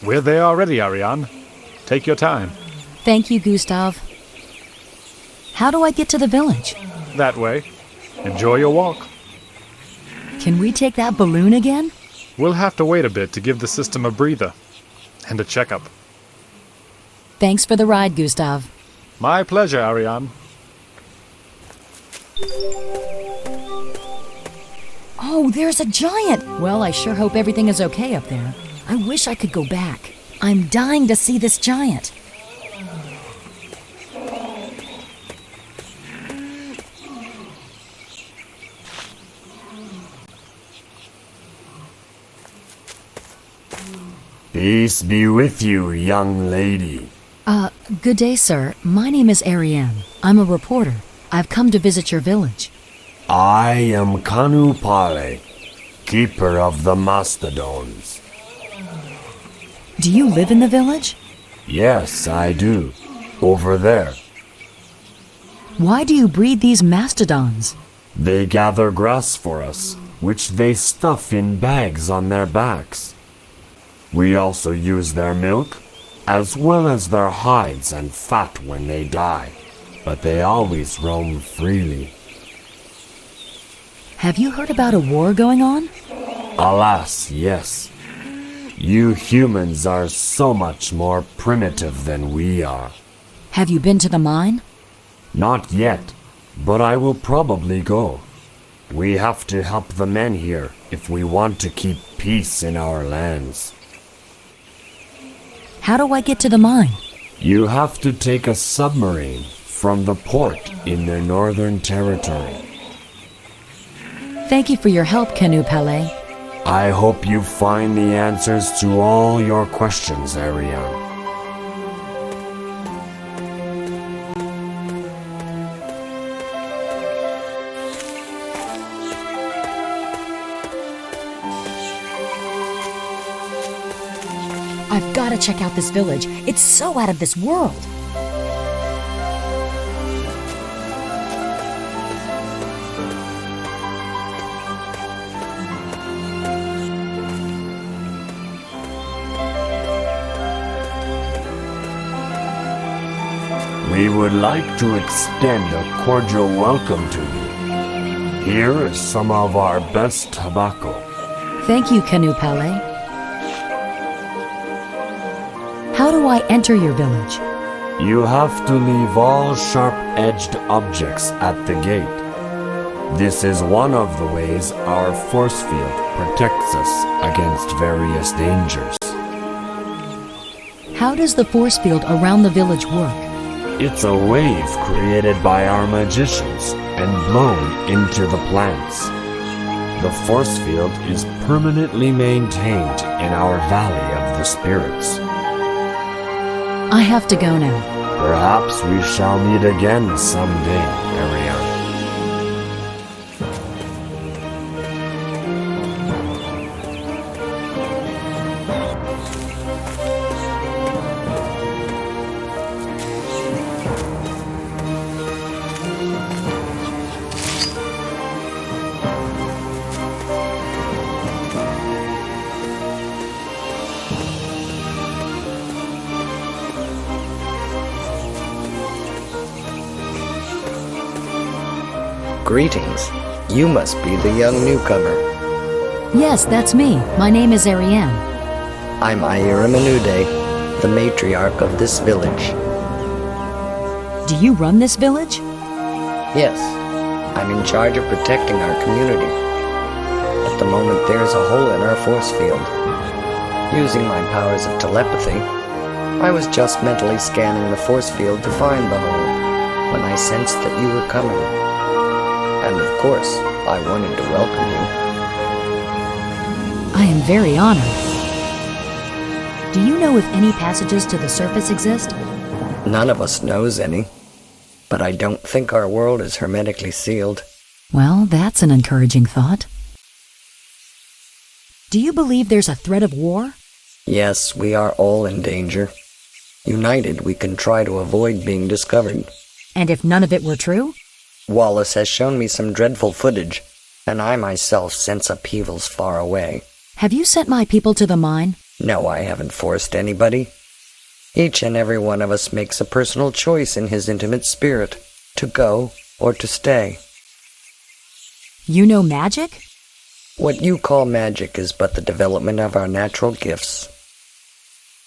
We're there already, Ariane. Take your time. Thank you, Gustav. How do I get to the village? That way. Enjoy your walk. Can we take that balloon again? We'll have to wait a bit to give the system a breather. And a checkup. Thanks for the ride, Gustav. My pleasure, Ariane. Oh, there's a giant! Well, I sure hope everything is okay up there. I wish I could go back. I'm dying to see this giant. Peace be with you, young lady. Good day, sir. My name is Ariane. I'm a reporter. I've come to visit your village. I am Kanu Pale, keeper of the mastodons. Do you live in the village? Yes, I do. Over there. Why do you breed these mastodons? They gather grass for us, which they stuff in bags on their backs. We also use their milk, as well as their hides and fat when they die, but they always roam freely. Have you heard about a war going on? Alas, yes. You humans are so much more primitive than we are. Have you been to the mine? Not yet, but I will probably go. We have to help the men here if we want to keep peace in our lands. How do I get to the mine? You have to take a submarine from the port in the northern territory. Thank you for your help, Kanu Pale. I hope you find the answers to all your questions, Ariane. I've got to check out this village. It's so out of this world. We would like to extend a cordial welcome to you. Here is some of our best tobacco. Thank you, Kanu Pale. How do I enter your village? You have to leave all sharp-edged objects at the gate. This is one of the ways our force field protects us against various dangers. How does the force field around the village work? It's a wave created by our magicians and blown into the plants. The force field is permanently maintained in our Valley of the Spirits. I have to go now. Perhaps we shall meet again someday, Ariane. Greetings. You must be the young newcomer. Yes, that's me. My name is Ariane. I'm Ayuramanude, the matriarch of this village. Do you run this village? Yes, I'm in charge of protecting our community. At the moment, there's a hole in our force field. Using my powers of telepathy, I was just mentally scanning the force field to find the hole when I sensed that you were coming. And of course, I wanted to welcome you. I am very honored. Do you know if any passages to the surface exist? None of us knows any, but I don't think our world is hermetically sealed. Well, that's an encouraging thought. Do you believe there's a threat of war? Yes, we are all in danger. United, we can try to avoid being discovered. And if none of it were true? Wallace has shown me some dreadful footage, and I myself sense upheavals far away. Have you sent my people to the mine? No, I haven't forced anybody. Each and every one of us makes a personal choice in his intimate spirit, to go or to stay. You know magic? What you call magic is but the development of our natural gifts.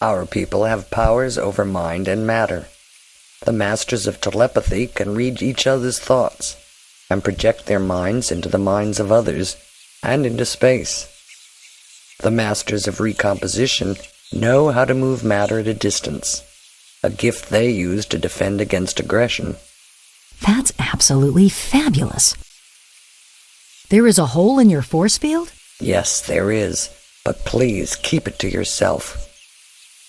Our people have powers over mind and matter. The masters of telepathy can read each other's thoughts and project their minds into the minds of others and into space. The masters of recomposition know how to move matter at a distance, a gift they use to defend against aggression. That's absolutely fabulous. There is a hole in your force field? Yes, there is, but please keep it to yourself.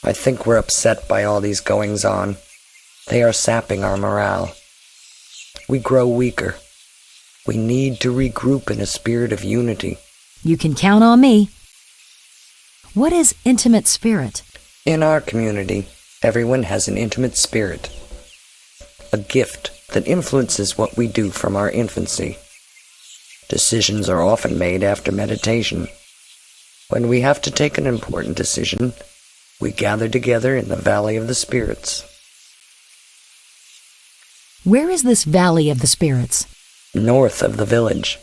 I think we're upset by all these goings-on. They are sapping our morale. We grow weaker. We need to regroup in a spirit of unity. You can count on me. What is intimate spirit? In our community, everyone has an intimate spirit, a gift that influences what we do from our infancy. Decisions are often made after meditation. When we have to take an important decision, we gather together in the Valley of the Spirits. Where is this Valley of the Spirits? North of the village.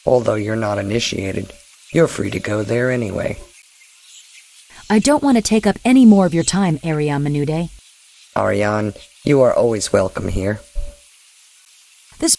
Although you're not initiated, you're free to go there anyway. I don't want to take up any more of your time, Ariane Menude. Ariane, you are always welcome here. This...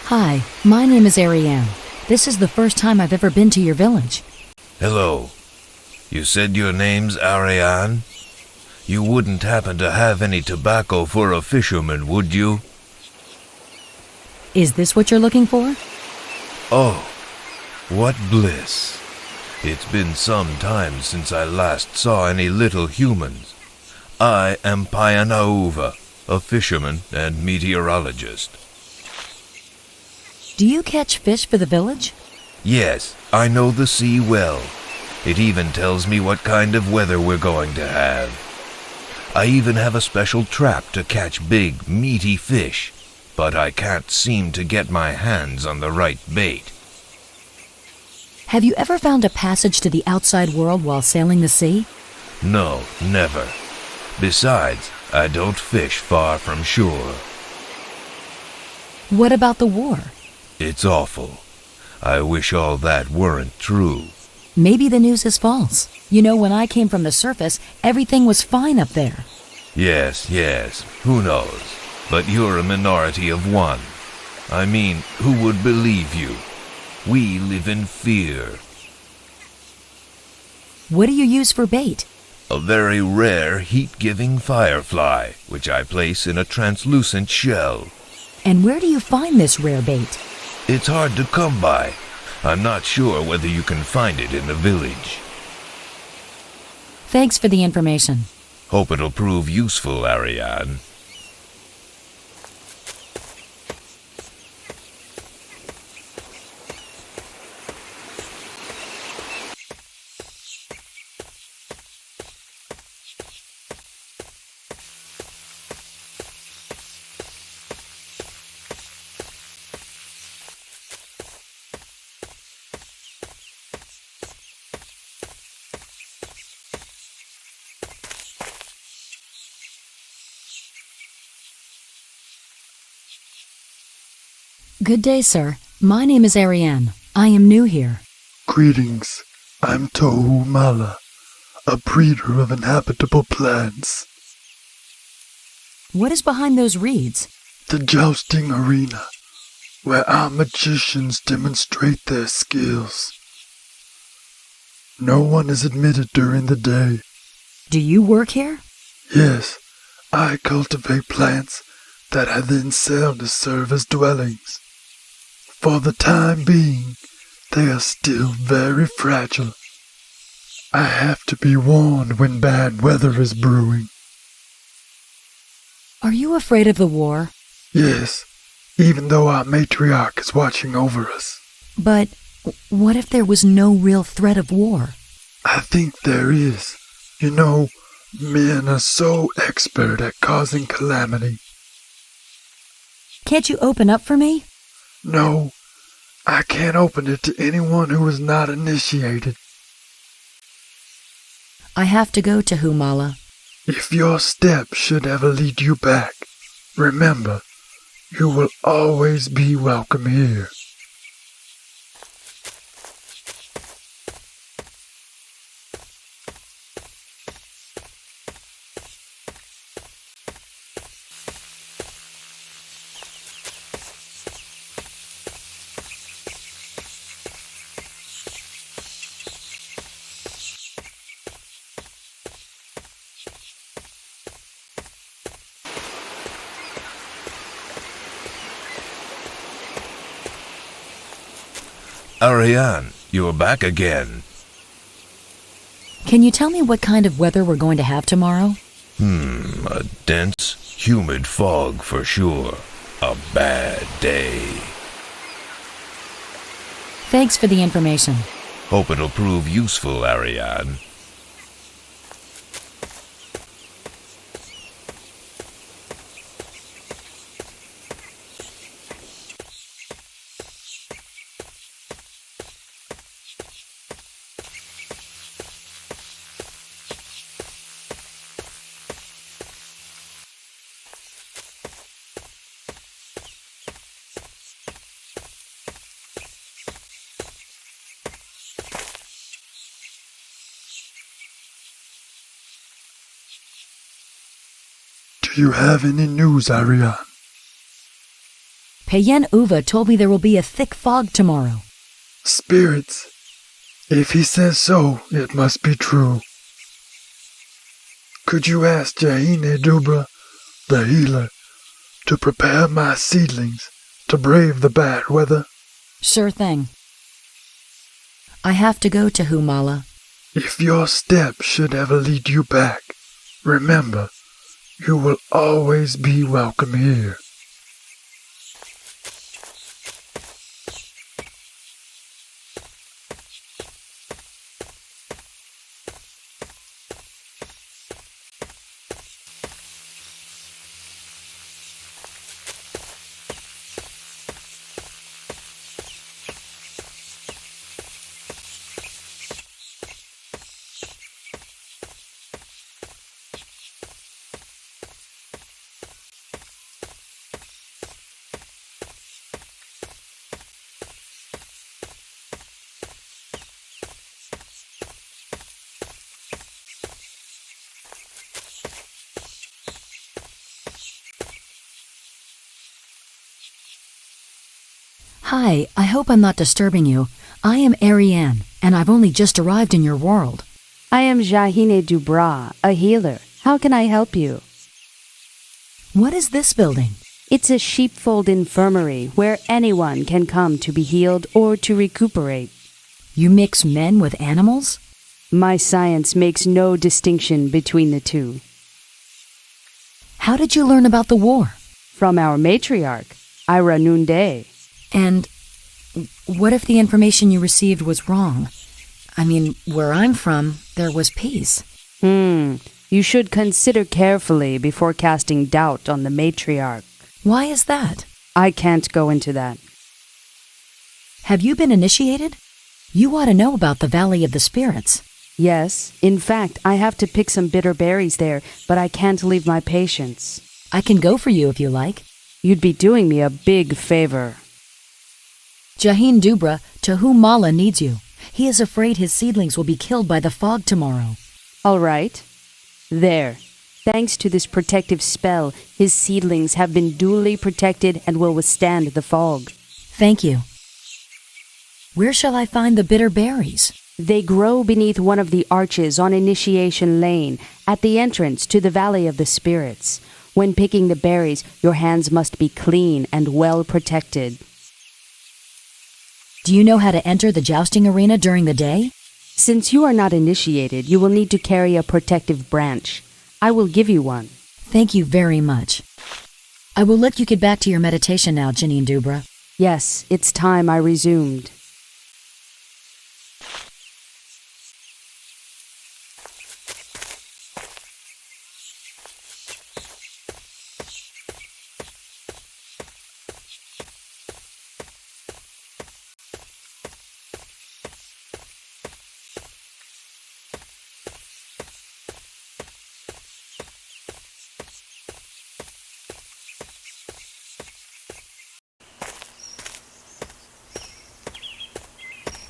Hi, my name is Ariane. This is the first time I've ever been to your village. Hello. You said your name's Ariane? You wouldn't happen to have any tobacco for a fisherman, would you? Is this what you're looking for? Oh, what bliss. It's been some time since I last saw any little humans. I am Payanauva, a fisherman and meteorologist. Do you catch fish for the village? Yes, I know the sea well. It even tells me what kind of weather we're going to have. I even have a special trap to catch big, meaty fish, but I can't seem to get my hands on the right bait. Have you ever found a passage to the outside world while sailing the sea? No, never. Besides, I don't fish far from shore. What about the war? It's awful. I wish all that weren't true. Maybe the news is false. You know, when I came from the surface, everything was fine up there. Yes, who knows? But you're a minority of one. I mean, who would believe you? We live in fear. What do you use for bait? A very rare heat-giving firefly, which I place in a translucent shell. And where do you find this rare bait? It's hard to come by. I'm not sure whether you can find it in the village. Thanks for the information. Hope it'll prove useful, Ariane. Good day, sir. My name is Ariane. I am new here. Greetings. I'm Tohu Mala, a breeder of inhabitable plants. What is behind those reeds? The jousting arena, where our magicians demonstrate their skills. No one is admitted during the day. Do you work here? Yes, I cultivate plants that I then sell to serve as dwellings. For the time being, they are still very fragile. I have to be warned when bad weather is brewing. Are you afraid of the war? Yes, even though our matriarch is watching over us. But what if there was no real threat of war? I think there is. You know, men are so expert at causing calamity. Can't you open up for me? No, I can't open it to anyone who is not initiated. I have to go to Humala. If your steps should ever lead you back, remember, you will always be welcome here. Ariane, you're back again. Can you tell me what kind of weather we're going to have tomorrow? A dense, humid fog for sure. A bad day. Thanks for the information. Hope it'll prove useful, Ariane. Do you have any news, Ariane? Payen Uva told me there will be a thick fog tomorrow. Spirits. If he says so, it must be true. Could you ask Jahine Dubra, the healer, to prepare my seedlings to brave the bad weather? Sure thing. I have to go to Humala. If your steps should ever lead you back, remember, you will always be welcome here. Hi, I hope I'm not disturbing you. I am Ariane, and I've only just arrived in your world. I am Jahine Dubra, a healer. How can I help you? What is this building? It's a sheepfold infirmary where anyone can come to be healed or to recuperate. You mix men with animals? My science makes no distinction between the two. How did you learn about the war? From our matriarch, Ira Noonday. And what if the information you received was wrong? I mean, where I'm from, there was peace. You should consider carefully before casting doubt on the matriarch. Why is that? I can't go into that. Have you been initiated? You ought to know about the Valley of the Spirits. Yes, in fact, I have to pick some bitter berries there, but I can't leave my patients. I can go for you if you like. You'd be doing me a big favor. Jahine Dubra, to whom Mala needs you. He is afraid his seedlings will be killed by the fog tomorrow. All right. There. Thanks to this protective spell, his seedlings have been duly protected and will withstand the fog. Thank you. Where shall I find the bitter berries? They grow beneath one of the arches on Initiation Lane, at the entrance to the Valley of the Spirits. When picking the berries, your hands must be clean and well protected. Do you know how to enter the jousting arena during the day? Since you are not initiated, you will need to carry a protective branch. I will give you one. Thank you very much. I will let you get back to your meditation now, Janine Dubra. Yes, it's time I resumed.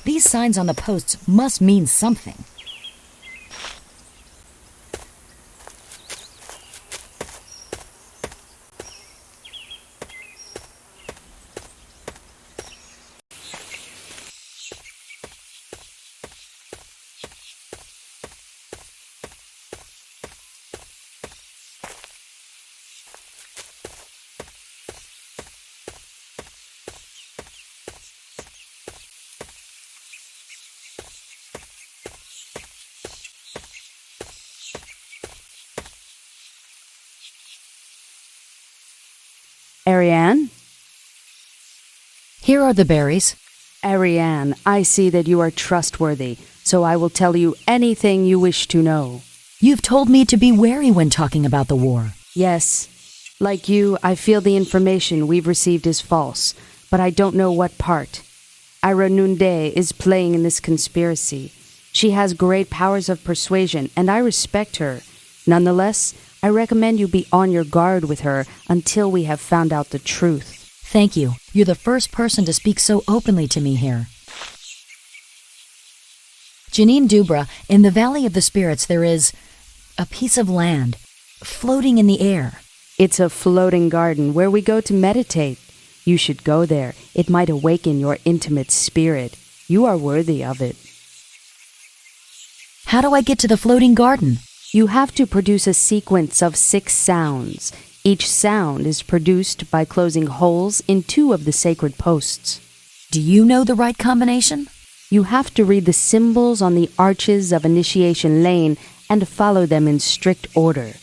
These signs on the posts must mean something. Ariane? Here are the berries. Ariane, I see that you are trustworthy, so I will tell you anything you wish to know. You've told me to be wary when talking about the war. Yes. Like you, I feel the information we've received is false, but I don't know what part. Ira Nunde is playing in this conspiracy. She has great powers of persuasion, and I respect her. Nonetheless, I recommend you be on your guard with her until we have found out the truth. Thank you. You're the first person to speak so openly to me here. Janine Dubra, in the Valley of the Spirits there is a piece of land floating in the air. It's a floating garden where we go to meditate. You should go there. It might awaken your intimate spirit. You are worthy of it. How do I get to the floating garden? You have to produce a sequence of 6 sounds. Each sound is produced by closing holes in 2 of the sacred posts. Do you know the right combination? You have to read the symbols on the arches of Initiation Lane and follow them in strict order.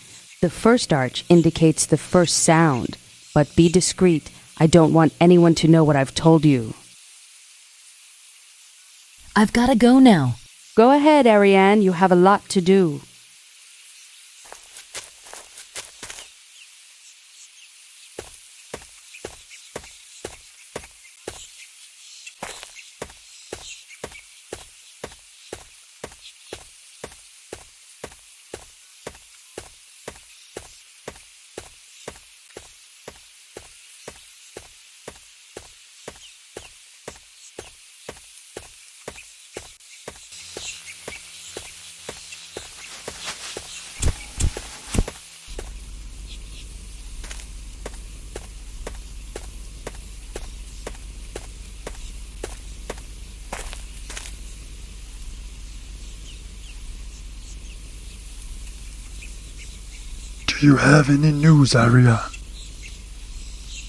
The first arch indicates the first sound, but be discreet. I don't want anyone to know what I've told you. I've got to go now. Go ahead, Ariane. You have a lot to do. Do you have any news, Ariane?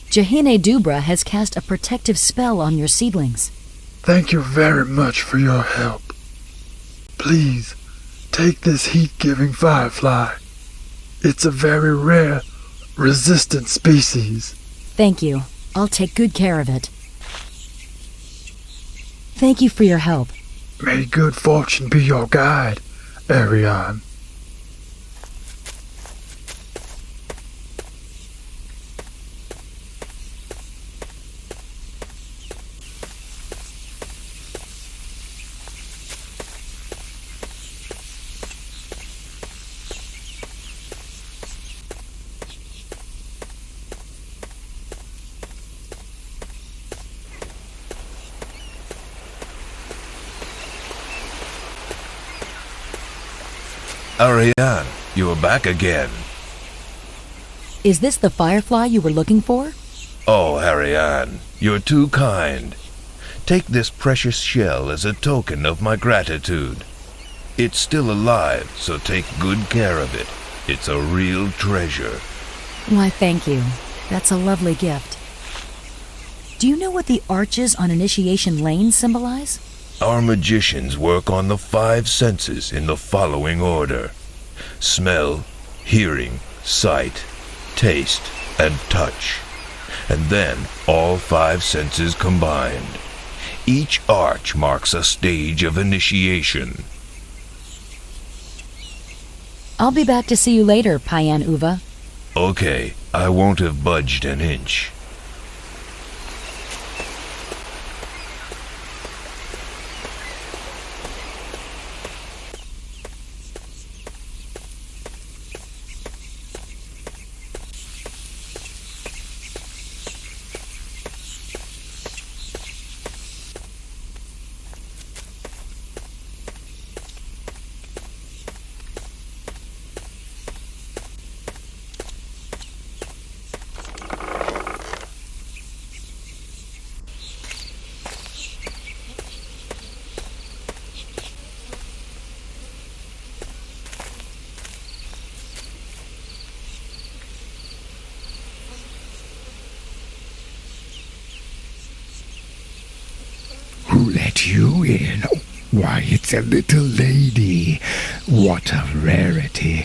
Jahine Dubra has cast a protective spell on your seedlings. Thank you very much for your help. Please, take this heat-giving firefly. It's a very rare, resistant species. Thank you. I'll take good care of it. Thank you for your help. May good fortune be your guide, Ariane. Ariane, you are back again. Is this the firefly you were looking for? Oh, Ariane, you're too kind. Take this precious shell as a token of my gratitude. It's still alive, so take good care of it. It's a real treasure. Why, thank you. That's a lovely gift. Do you know what the arches on Initiation Lane symbolize? Our magicians work on the 5 senses in the following order: smell, hearing, sight, taste, and touch, and then all 5 senses combined. Each arch marks a stage of initiation. I'll be back to see you later, Payan Uva. Okay, I won't have budged an inch. Who let you in? Why, it's a little lady. What a rarity.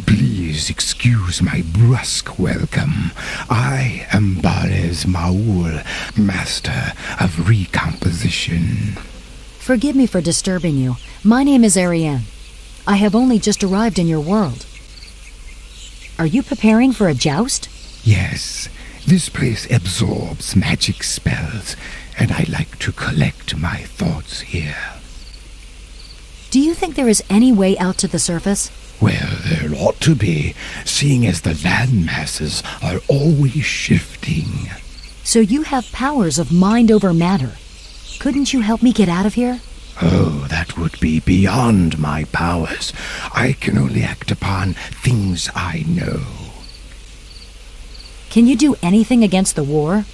Please excuse my brusque welcome. I am Barez Maul, master of recomposition. Forgive me for disturbing you. My name is Ariane. I have only just arrived in your world. Are you preparing for a joust? Yes, this place absorbs magic spells, and I like to collect my thoughts here. Do you think there is any way out to the surface? Well, there ought to be, seeing as the land masses are always shifting. So you have powers of mind over matter. Couldn't you help me get out of here? Oh, that would be beyond my powers. I can only act upon things I know. Can you do anything against the war?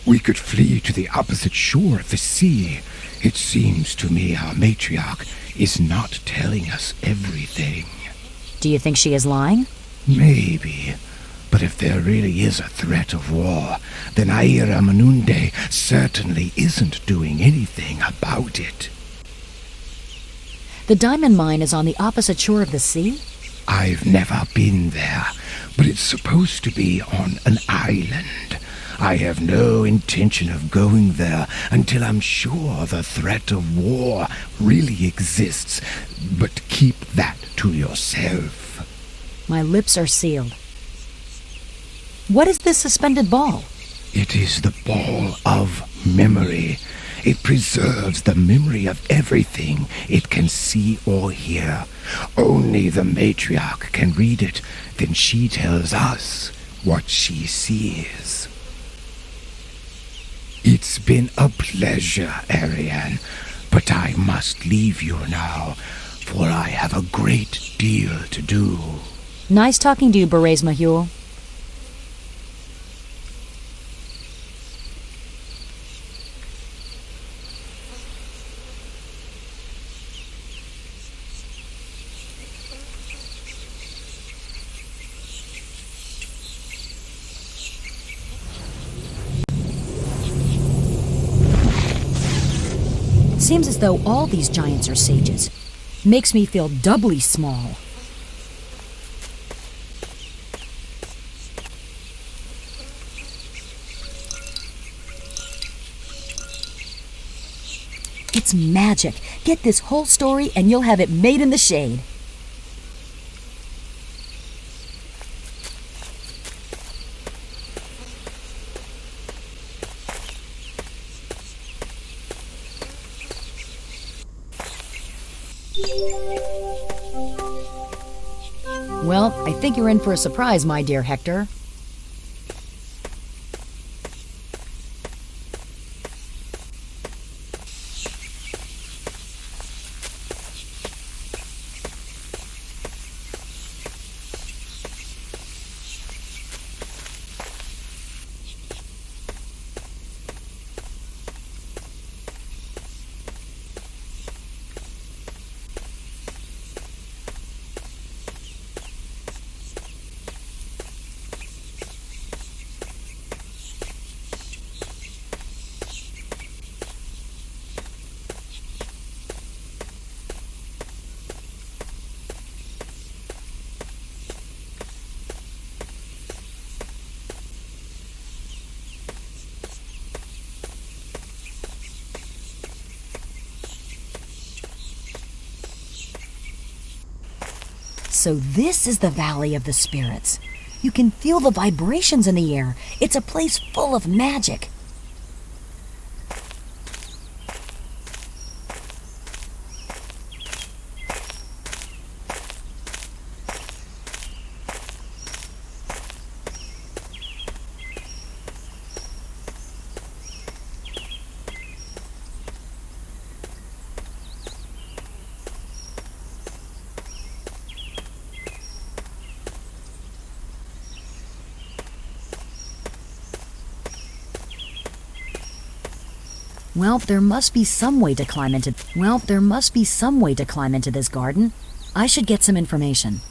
We could flee to the opposite shore of the sea. It seems to me our matriarch is not telling us everything. Do you think she is lying? Maybe. But if there really is a threat of war, then Aira Manunde certainly isn't doing anything about it. The diamond mine is on the opposite shore of the sea? I've never been there, but it's supposed to be on an island. I have no intention of going there until I'm sure the threat of war really exists, but keep that to yourself. My lips are sealed. What is this suspended ball? It is the ball of memory. It preserves the memory of everything it can see or hear. Only the matriarch can read it, then she tells us what she sees. It's been a pleasure, Ariane, but I must leave you now, for I have a great deal to do. Nice talking to you, Berets Mahul. Seems as though all these giants are sages. Makes me feel doubly small. It's magic. Get this whole story and you'll have it made in the shade. Well, I think you're in for a surprise, my dear Hector. So this is the Valley of the Spirits. You can feel the vibrations in the air. It's a place full of magic. Well, there must be some way to climb into this garden. I should get some information.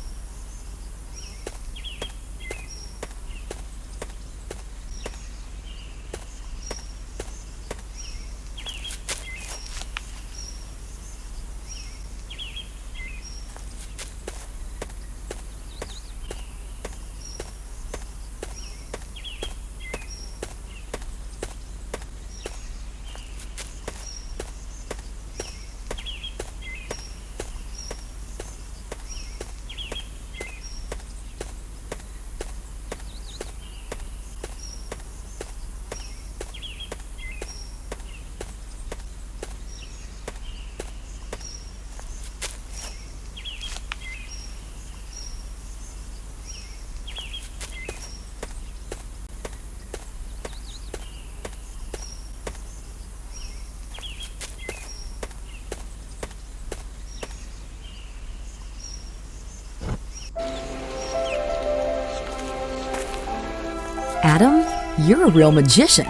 Adam, you're a real magician.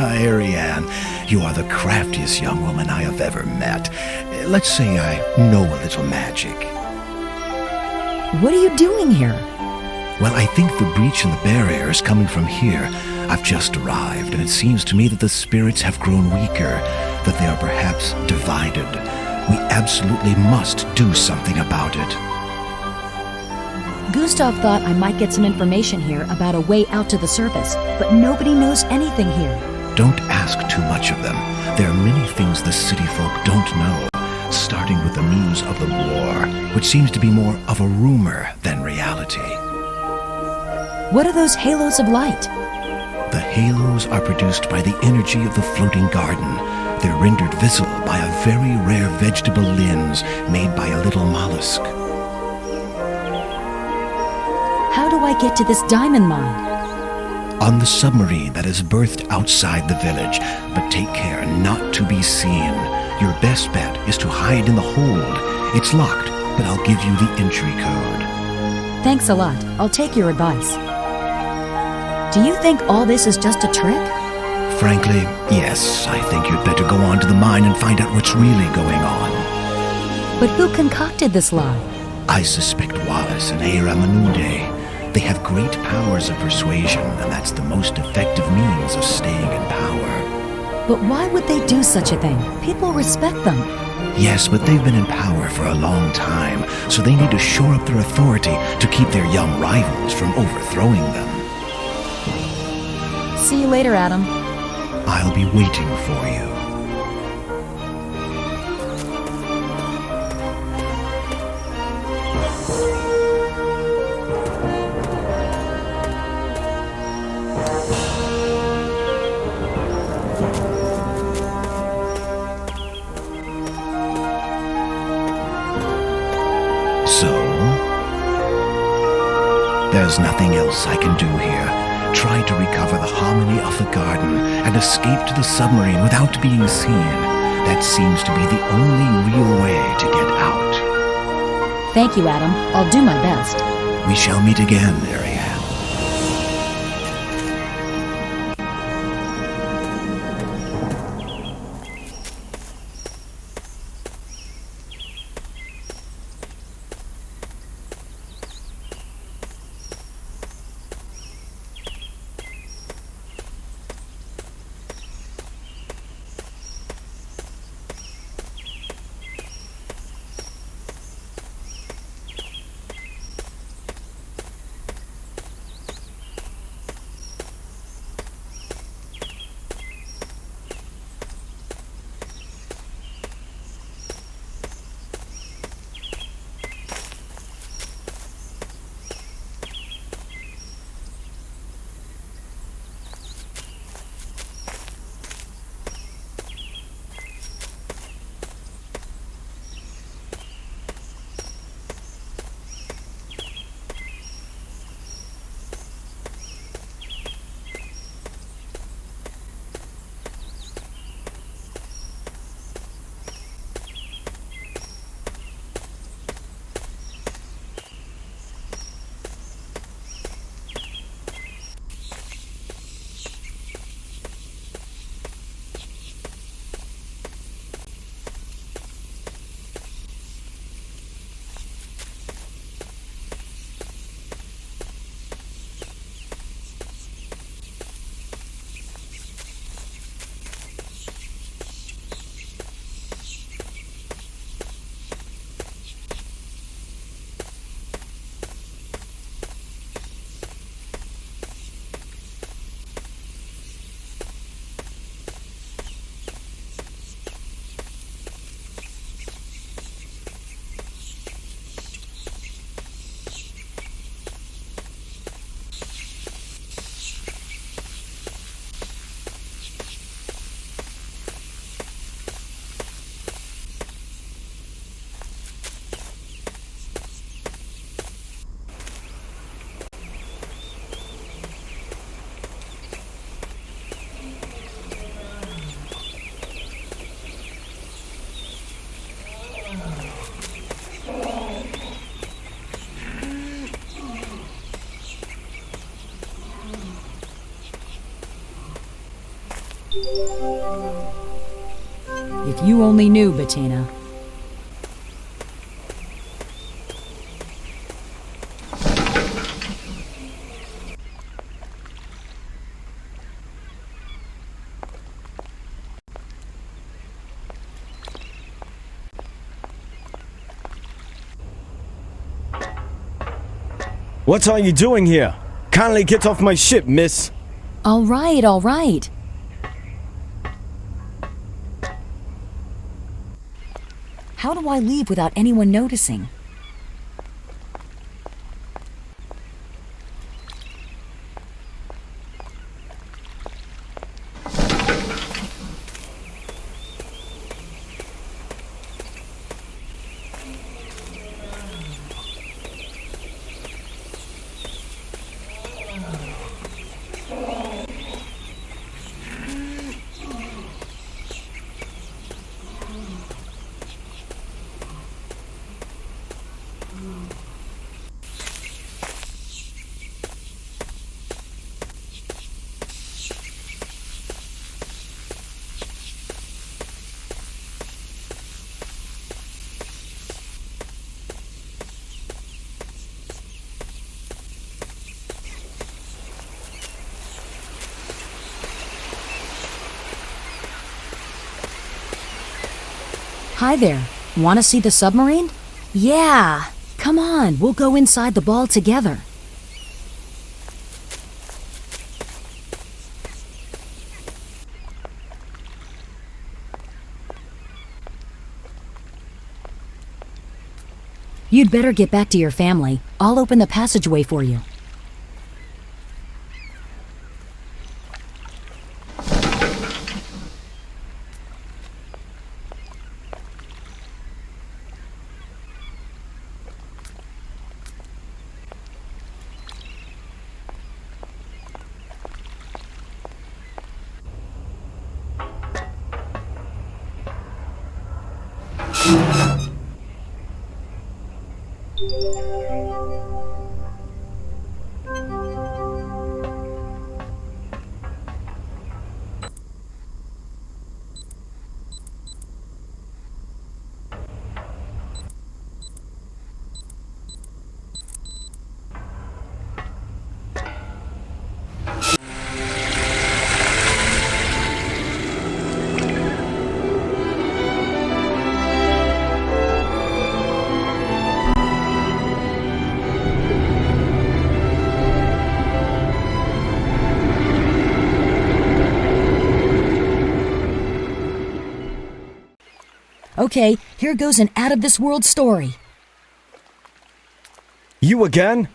Ariane, you are the craftiest young woman I have ever met. Let's say I know a little magic. What are you doing here? Well, I think the breach in the barrier is coming from here. I've just arrived, and it seems to me that the spirits have grown weaker, that they are perhaps divided. We absolutely must do something about it. Gustav thought I might get some information here about a way out to the surface, but nobody knows anything here. Don't ask too much of them. There are many things the city folk don't know, starting with the news of the war, which seems to be more of a rumor than reality. What are those halos of light? The halos are produced by the energy of the floating garden. They're rendered visible by a very rare vegetable lens made by a little mollusk. How do I get to this diamond mine? On the submarine that is berthed outside the village, but take care not to be seen. Your best bet is to hide in the hold. It's locked, but I'll give you the entry code. Thanks a lot. I'll take your advice. Do you think all this is just a trick? Frankly, yes. I think you'd better go on to the mine and find out what's really going on. But who concocted this lie? I suspect Wallace and Eira Manunde. They have great powers of persuasion, and that's the most effective means of staying in power. But why would they do such a thing? People respect them. Yes, but they've been in power for a long time, so they need to shore up their authority to keep their young rivals from overthrowing them. See you later, Adam. I'll be waiting for you. So, there's nothing else I can do here. Try to recover the harmony of the garden and escape to the submarine without being seen. That seems to be the only real way to get out. Thank you, Adam. I'll do my best. We shall meet again, Ariane. If you only knew, Bettina. What are you doing here? Kindly get off my ship, miss. All right, all right. How do I leave without anyone noticing? Hi there. Want to see the submarine? Yeah. Come on, we'll go inside the ball together. You'd better get back to your family. I'll open the passageway for you. Okay, here goes an out-of-this-world story. You again?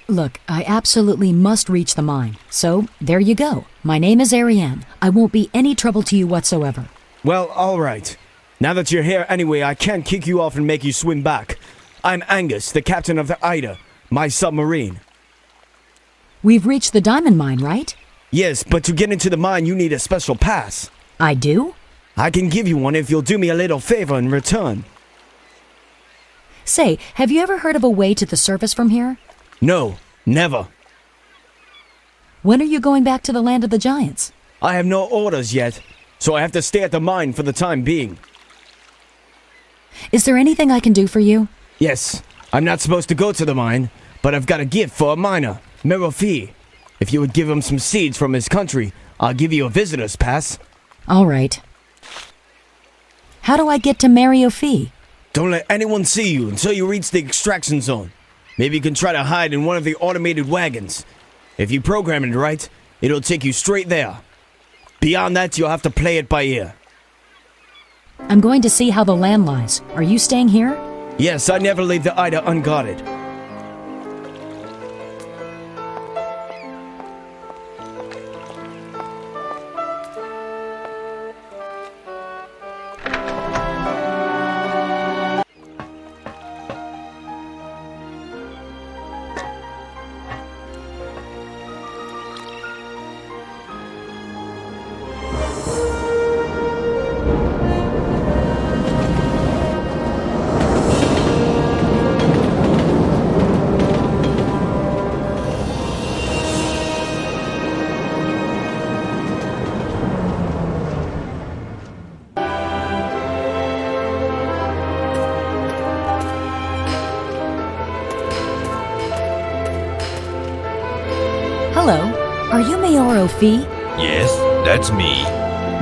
Look, I absolutely must reach the mine. So, there you go. My name is Ariane. I won't be any trouble to you whatsoever. Well, alright. Now that you're here anyway, I can't kick you off and make you swim back. I'm Angus, the captain of the Ida, my submarine. We've reached the diamond mine, right? Yes, but to get into the mine you need a special pass. I do? I can give you one if you'll do me a little favor in return. Say, have you ever heard of a way to the surface from here? No, never. When are you going back to the land of the giants? I have no orders yet, so I have to stay at the mine for the time being. Is there anything I can do for you? Yes, I'm not supposed to go to the mine, but I've got a gift for a miner, Merofi. If you would give him some seeds from his country, I'll give you a visitor's pass. All right. How do I get to Mariofi? Don't let anyone see you until you reach the extraction zone. Maybe you can try to hide in one of the automated wagons. If you program it right, it'll take you straight there. Beyond that, you'll have to play it by ear. I'm going to see how the land lies. Are you staying here? Yes, I never leave the Ida unguarded. Are you Mayor Ophi? Yes, that's me.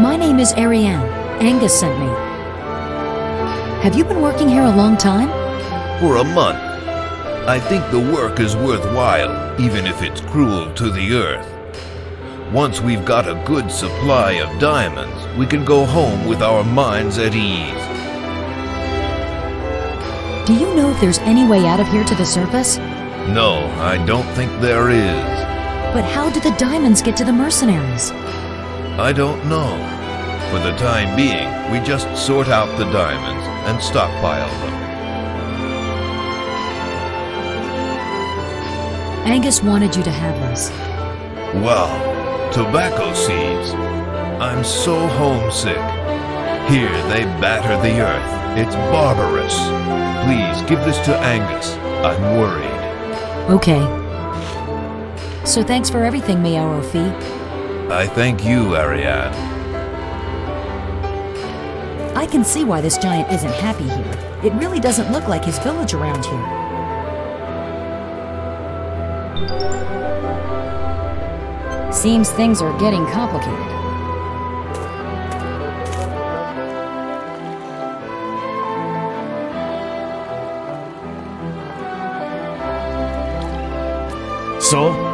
My name is Ariane. Angus sent me. Have you been working here a long time? For a month. I think the work is worthwhile, even if it's cruel to the earth. Once we've got a good supply of diamonds, we can go home with our minds at ease. Do you know if there's any way out of here to the surface? No, I don't think there is. But how do the diamonds get to the mercenaries? I don't know. For the time being, we just sort out the diamonds and stockpile them. Angus wanted you to have this. Wow, tobacco seeds. I'm so homesick. Here they batter the earth. It's barbarous. Please give this to Angus. I'm worried. Okay. So thanks for everything, Mayor Ophi. I thank you, Ariane. I can see why this giant isn't happy here. It really doesn't look like his village around here. Seems things are getting complicated. So?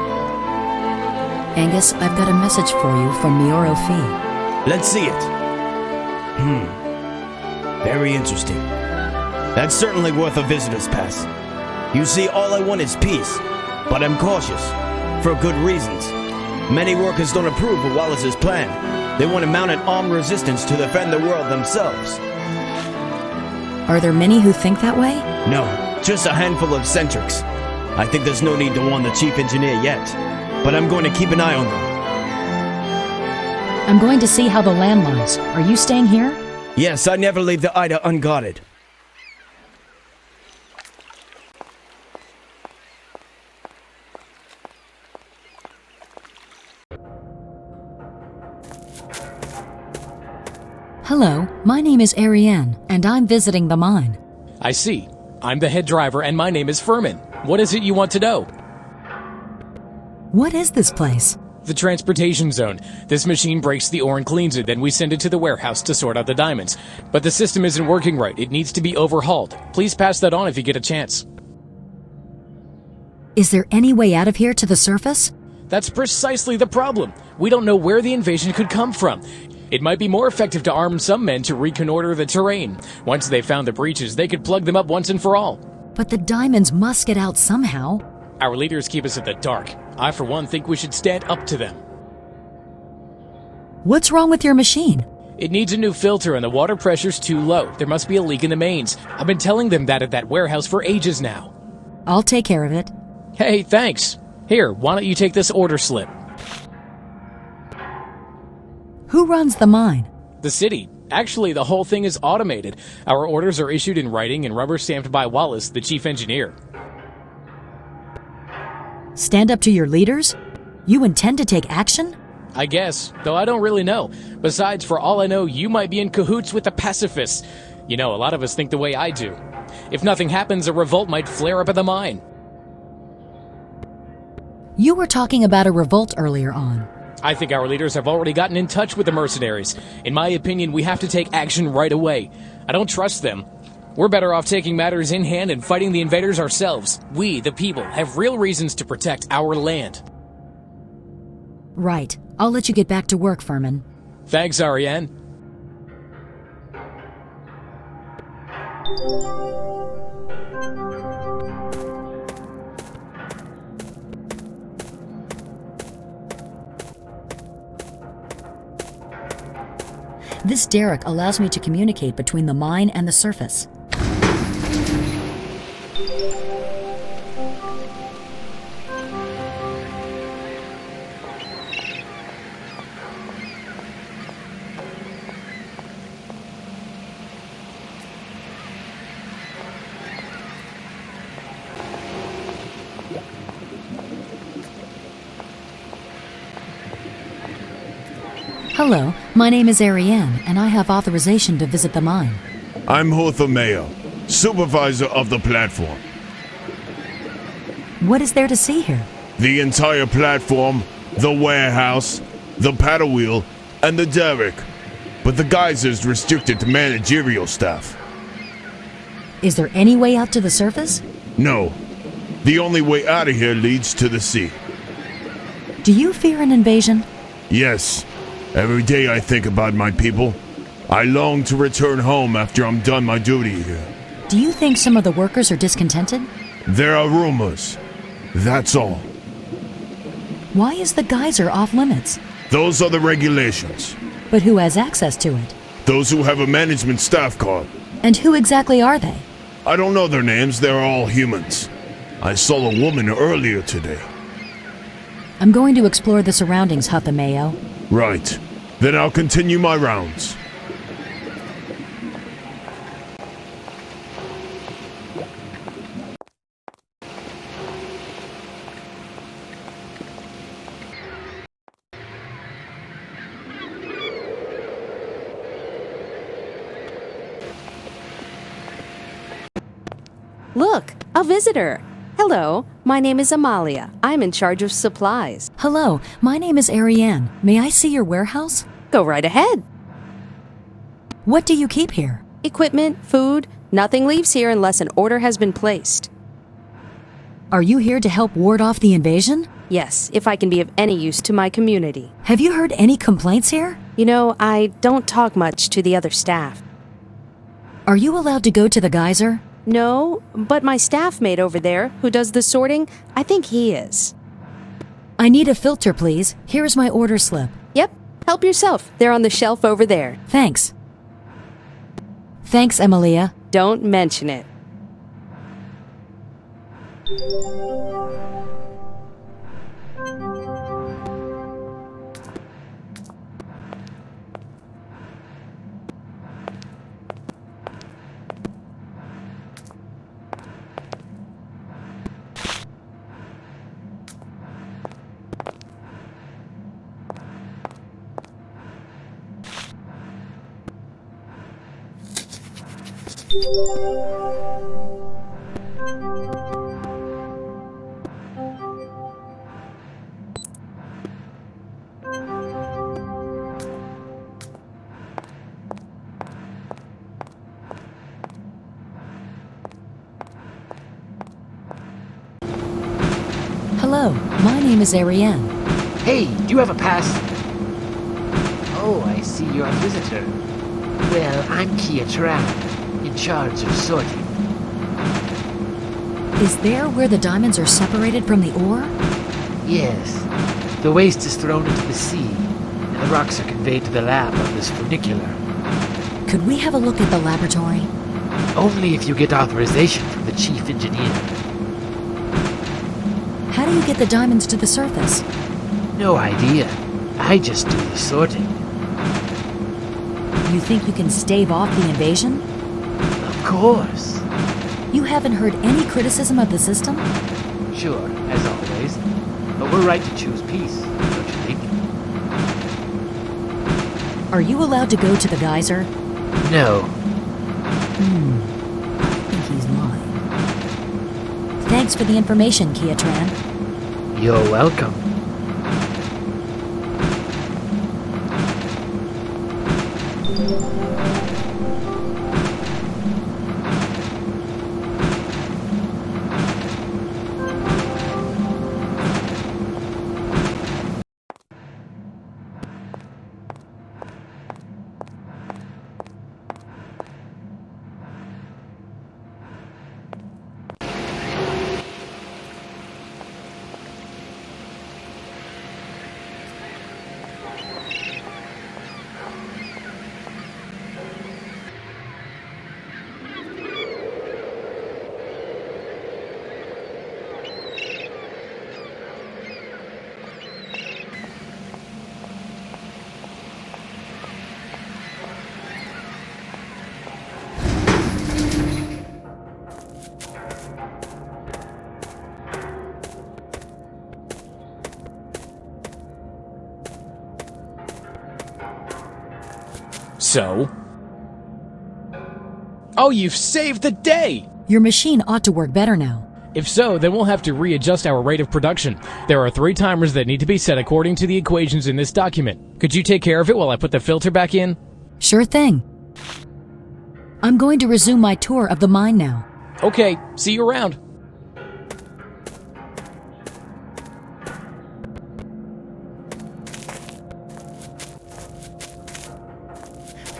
Angus, I've got a message for you from Mayor Ophi. Let's see it. Very interesting. That's certainly worth a visitor's pass. You see, all I want is peace, but I'm cautious, for good reasons. Many workers don't approve of Wallace's plan. They want to mount an armed resistance to defend the world themselves. Are there many who think that way? No, just a handful of eccentrics. I think there's no need to warn the chief engineer yet, but I'm going to keep an eye on them. I'm going to see how the land lies. Are you staying here? Yes, I never leave the Ida unguarded. Hello, my name is Ariane, and I'm visiting the mine. I see. I'm the head driver, and my name is Furman. What is it you want to know? What is this place? The transportation zone. This machine breaks the ore and cleans it, then we send it to the warehouse to sort out the diamonds. But the system isn't working right. It needs to be overhauled. Please pass that on if you get a chance. Is there any way out of here to the surface? That's precisely the problem. We don't know where the invasion could come from. It might be more effective to arm some men to reconnoiter the terrain. Once they found the breaches, they could plug them up once and for all. But the diamonds must get out somehow. Our leaders keep us in the dark. I, for one, think we should stand up to them. What's wrong with your machine? It needs a new filter and the water pressure's too low. There must be a leak in the mains. I've been telling them that at that warehouse for ages now. I'll take care of it. Hey, thanks. Here, why don't you take this order slip? Who runs the mine? The city. Actually, the whole thing is automated. Our orders are issued in writing and rubber stamped by Wallace, the chief engineer. Stand up to your leaders? You intend to take action? I guess, though I don't really know. Besides, for all I know, you might be in cahoots with the pacifists. You know, a lot of us think the way I do. If nothing happens, a revolt might flare up at the mine. You were talking about a revolt earlier on. I think our leaders have already gotten in touch with the mercenaries. In my opinion, we have to take action right away. I don't trust them. We're better off taking matters in hand and fighting the invaders ourselves. We, the people, have real reasons to protect our land. Right. I'll let you get back to work, Furman. Thanks, Ariane. This derrick allows me to communicate between the mine and the surface. Hello, my name is Ariane, and I have authorization to visit the mine. I'm Mayo, supervisor of the platform. What is there to see here? The entire platform, the warehouse, the paddle wheel, and the derrick. But the geyser's restricted to managerial staff. Is there any way out to the surface? No. The only way out of here leads to the sea. Do you fear an invasion? Yes. Every day I think about my people. I long to return home after I'm done my duty here. Do you think some of the workers are discontented? There are rumors. That's all. Why is the geyser off limits? Those are the regulations. But who has access to it? Those who have a management staff card. And who exactly are they? I don't know their names. They're all humans. I saw a woman earlier today. I'm going to explore the surroundings, Mayo. Right. Then I'll continue my rounds. Look, a visitor. Hello, my name is Amalia. I'm in charge of supplies. Hello, my name is Ariane. May I see your warehouse? Go right ahead. What do you keep here? Equipment, food. Nothing leaves here unless an order has been placed. Are you here to help ward off the invasion? Yes, if I can be of any use to my community. Have you heard any complaints here? You know, I don't talk much to the other staff. Are you allowed to go to the geyser? No, but my staff mate over there, who does the sorting, I think he is. I need a filter, please. Here's my order slip. Yep, help yourself. They're on the shelf over there. Thanks. Thanks, Emilia. Don't mention it. Hello, my name is Ariane. Hey, do you have a pass? Oh, I see you're a visitor. Well, I'm Kia Tran, in charge of sorting. Is there where the diamonds are separated from the ore? Yes. The waste is thrown into the sea, and the rocks are conveyed to the lab on this funicular. Could we have a look at the laboratory? Only if you get authorization from the chief engineer. How do you get the diamonds to the surface? No idea. I just do the sorting. You think you can stave off the invasion? Of course. You haven't heard any criticism of the system? Sure, as always. But we're right to choose peace, don't you think? Are you allowed to go to the geyser? No. I think he's lying. Thanks for the information, Kia Tran. You're welcome. So? Oh, you've saved the day! Your machine ought to work better now. If so, then we'll have to readjust our rate of production. There are 3 timers that need to be set according to the equations in this document. Could you take care of it while I put the filter back in? Sure thing. I'm going to resume my tour of the mine now. Okay, see you around.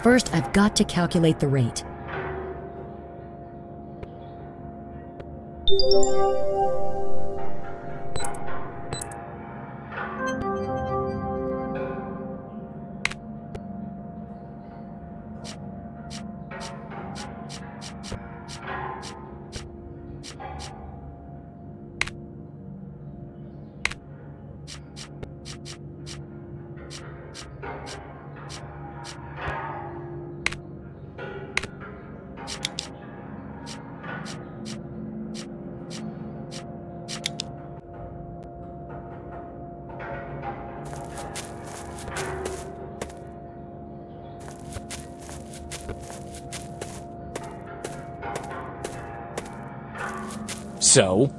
First, I've got to calculate the rate. So?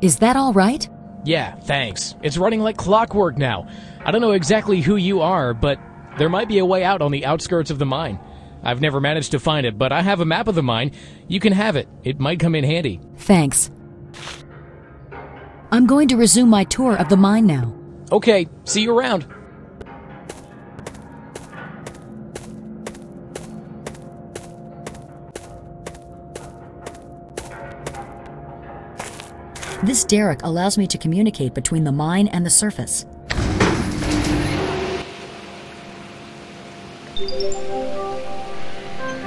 Is that all right? Yeah, thanks. It's running like clockwork now. I don't know exactly who you are, but there might be a way out on the outskirts of the mine. I've never managed to find it, but I have a map of the mine. You can have it. It might come in handy. Thanks. I'm going to resume my tour of the mine now. Okay, see you around. This derrick allows me to communicate between the mine and the surface.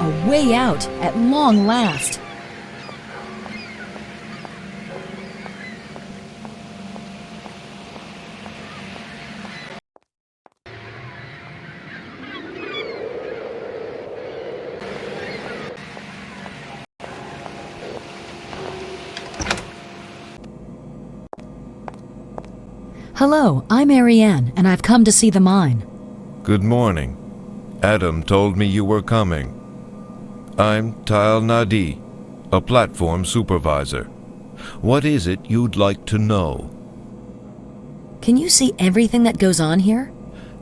A way out, at long last. Hello, I'm Ariane, and I've come to see the mine. Good morning. Adam told me you were coming. I'm Tile Nadi, a platform supervisor. What is it you'd like to know? Can you see everything that goes on here?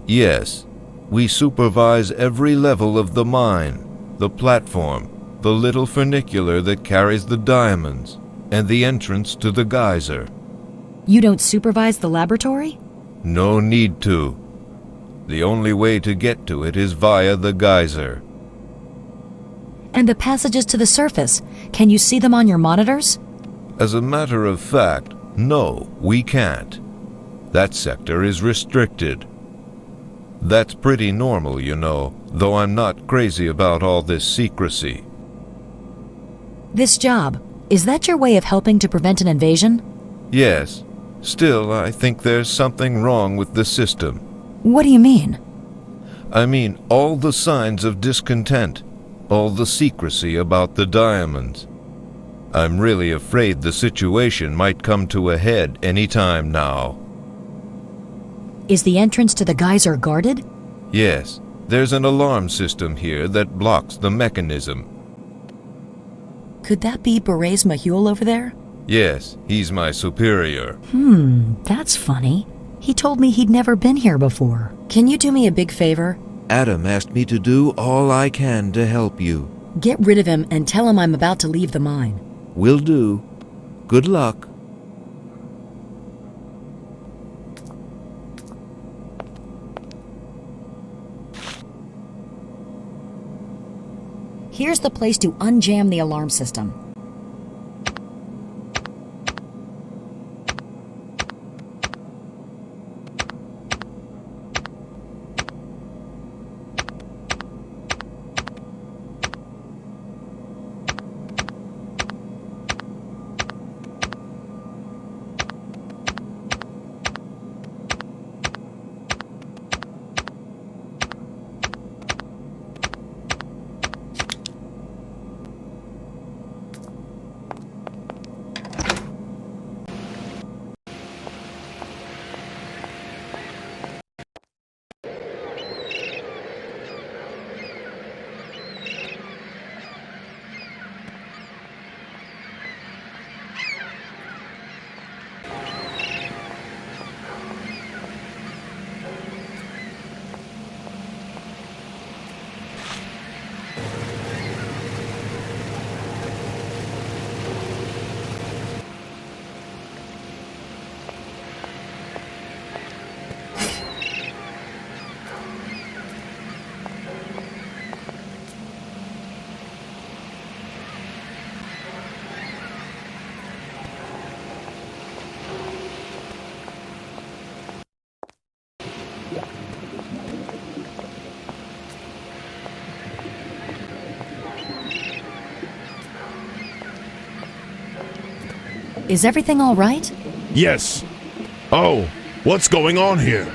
Yes, we supervise every level of the mine, the platform, the little funicular that carries the diamonds, and the entrance to the geyser. You don't supervise the laboratory? No need to. The only way to get to it is via the geyser. And the passages to the surface, can you see them on your monitors? As a matter of fact, no, we can't. That sector is restricted. That's pretty normal, you know, though I'm not crazy about all this secrecy. This job, is that your way of helping to prevent an invasion? Yes. Still, I think there's something wrong with the system. What do you mean? I mean, all the signs of discontent, all the secrecy about the diamonds. I'm really afraid the situation might come to a head any time now. Is the entrance to the geyser guarded? Yes, there's an alarm system here that blocks the mechanism. Could that be Berets Mahul over there? Yes, he's my superior. That's funny. He told me he'd never been here before. Can you do me a big favor? Adam asked me to do all I can to help you. Get rid of him and tell him I'm about to leave the mine. Will do. Good luck. Here's the place to unjam the alarm system. Is everything all right? Yes. Oh, what's going on here?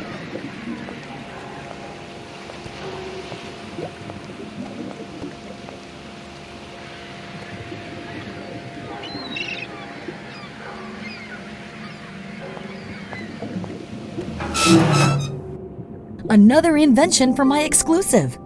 Another invention for my exclusive.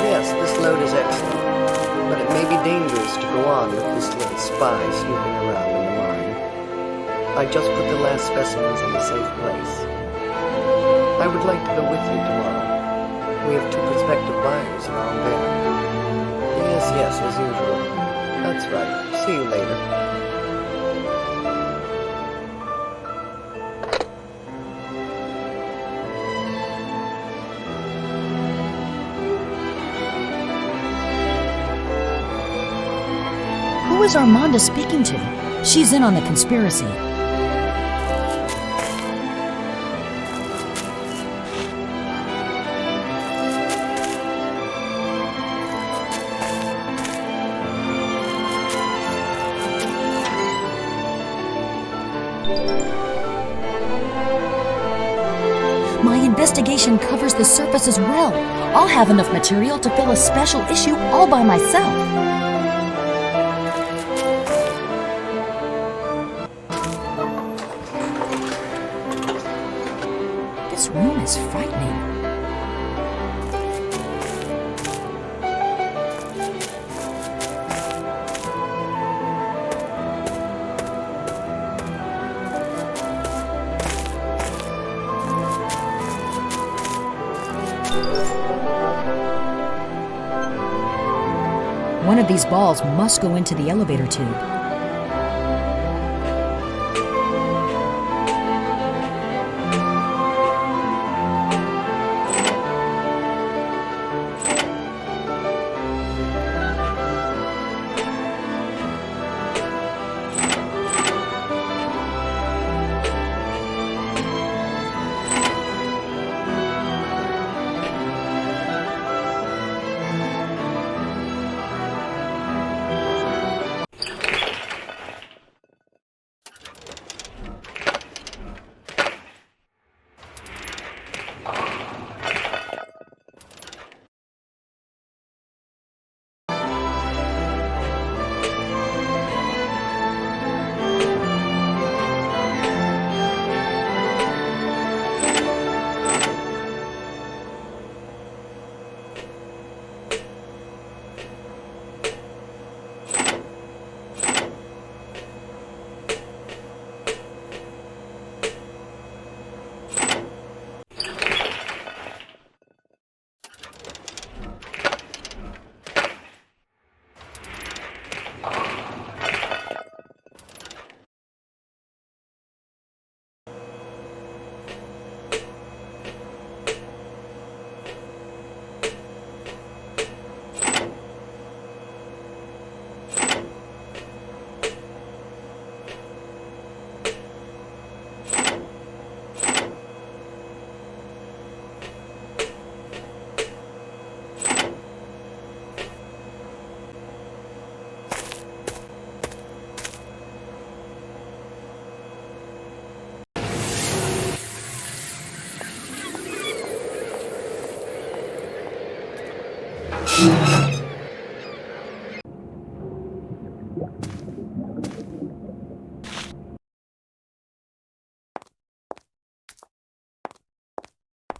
Yes, this load is excellent, but it may be dangerous to go on with this little spy snooping around in the mine. I just put the last specimens in a safe place. I would like to go with you tomorrow. We have 2 prospective buyers around there. Yes, as usual. That's right. See you later. Who is Armanda speaking to? She's in on the conspiracy. My investigation covers the surface as well. I'll have enough material to fill a special issue all by myself. This room is frightening. One of these balls must go into the elevator tube.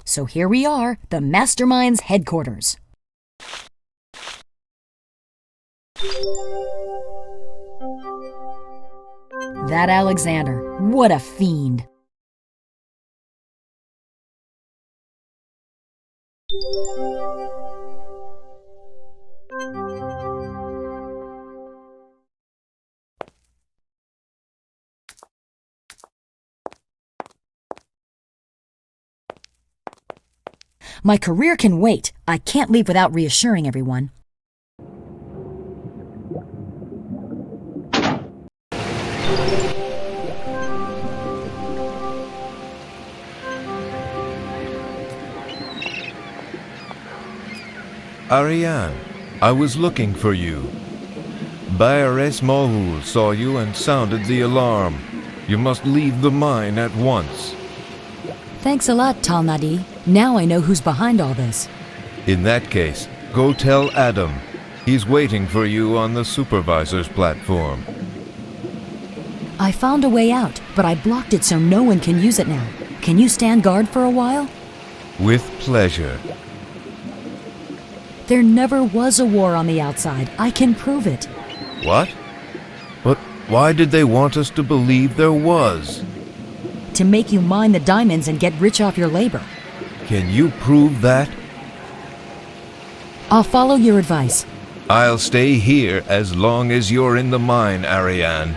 So here we are, the Mastermind's headquarters. That Alexander, what a fiend. My career can wait. I can't leave without reassuring everyone. Ariane, I was looking for you. BodAss Mohul saw you and sounded the alarm. You must leave the mine at once. Thanks a lot, Talnadi. Now I know who's behind all this. In that case, go tell Adam. He's waiting for you on the supervisor's platform. I found a way out, but I blocked it so no one can use it now. Can you stand guard for a while? With pleasure. There never was a war on the outside. I can prove it. What? But why did they want us to believe there was? To make you mine the diamonds and get rich off your labor. Can you prove that? I'll follow your advice. I'll stay here as long as you're in the mine, Ariane.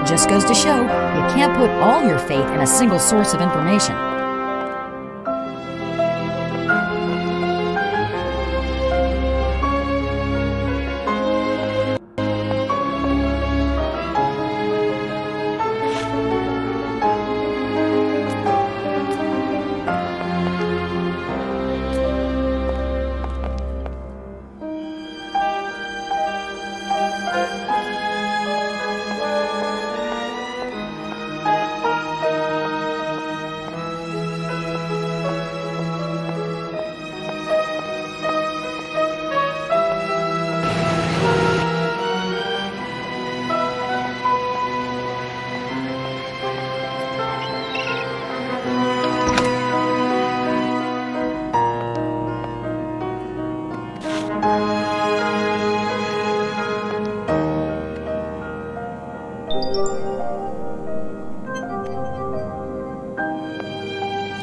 Just goes to show, you can't put all your faith in a single source of information.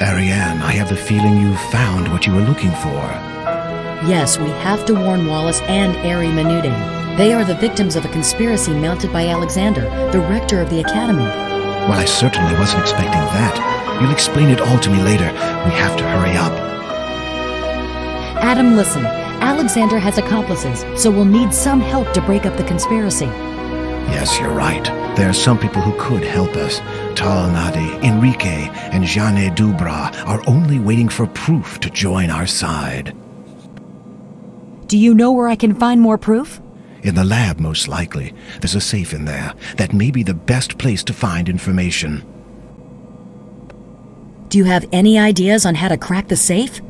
Ariane, I have the feeling you've found what you were looking for. Yes, we have to warn Wallace and Ari Menude. They are the victims of a conspiracy mounted by Alexander, the rector of the Academy. Well, I certainly wasn't expecting that. You'll explain it all to me later. We have to hurry up. Adam, listen. Alexander has accomplices, so we'll need some help to break up the conspiracy. Yes, you're right. There are some people who could help us. Talnadi, Enrique, and Jeanne Dubra are only waiting for proof to join our side. Do you know where I can find more proof? In the lab, most likely. There's a safe in there. That may be the best place to find information. Do you have any ideas on how to crack the safe?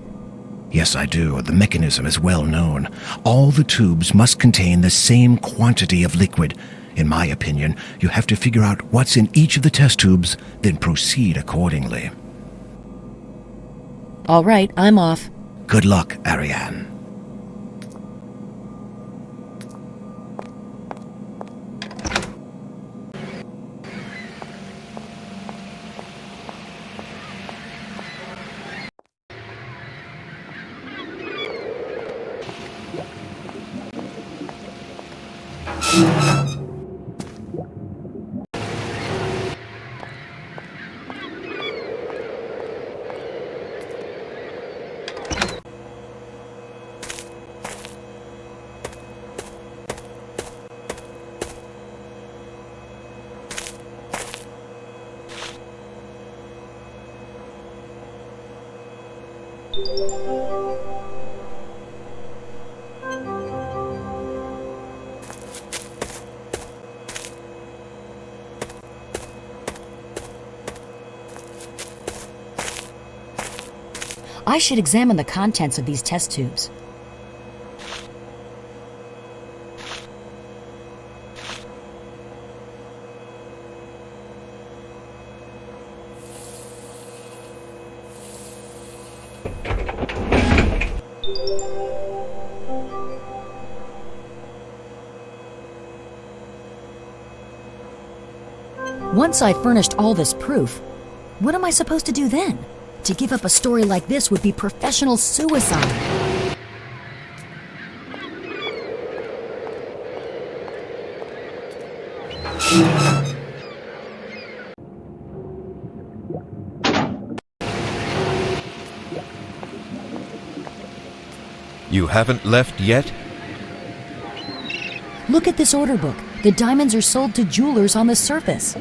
Yes, I do. The mechanism is well known. All the tubes must contain the same quantity of liquid. In my opinion, you have to figure out what's in each of the test tubes, then proceed accordingly. All right, I'm off. Good luck, Ariane. I should examine the contents of these test tubes. Once I've furnished all this proof, what am I supposed to do then? To give up a story like this would be professional suicide. You haven't left yet? Look at this order book. The diamonds are sold to jewelers on the surface.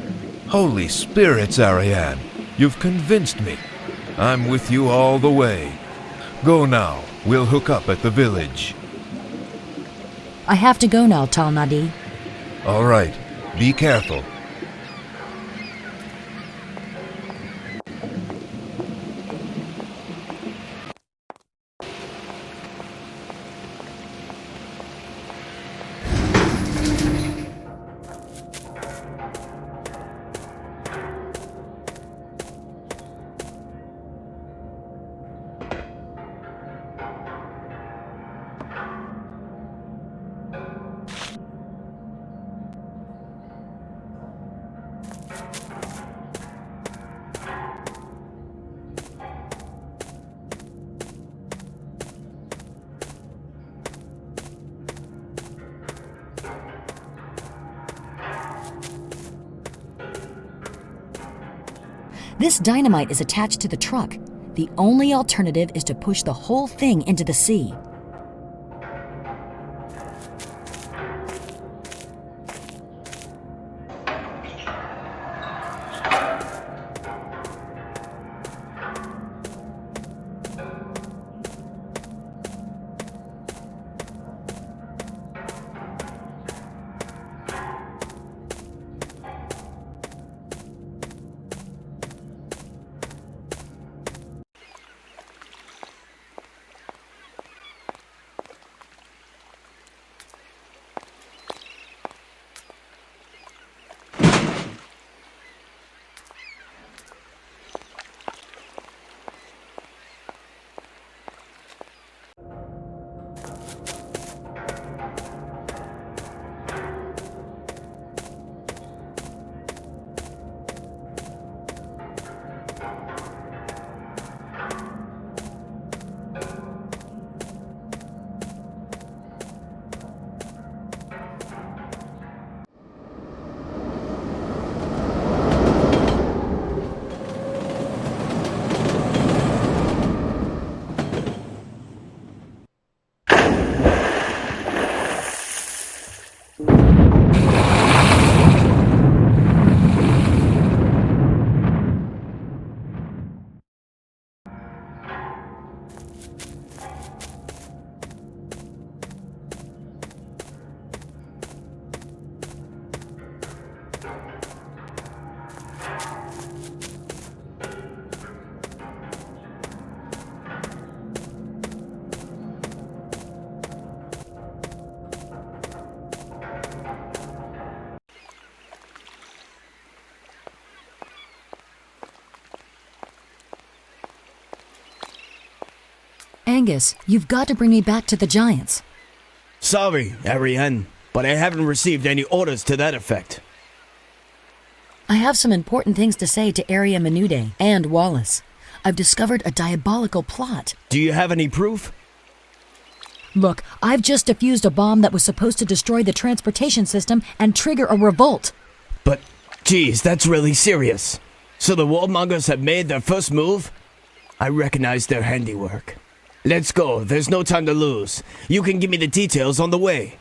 Holy spirits, Ariane. You've convinced me. I'm with you all the way. Go now. We'll hook up at the village. I have to go now, Tal Nadi. All right. Be careful. This dynamite is attached to the truck. The only alternative is to push the whole thing into the sea. Angus, you've got to bring me back to the Giants. Sorry, Ariane, but I haven't received any orders to that effect. I have some important things to say to Area Menude and Wallace. I've discovered a diabolical plot. Do you have any proof? Look, I've just defused a bomb that was supposed to destroy the transportation system and trigger a revolt. But, geez, that's really serious. So the warmongers have made their first move? I recognize their handiwork. Let's go, there's no time to lose. You can give me the details on the way.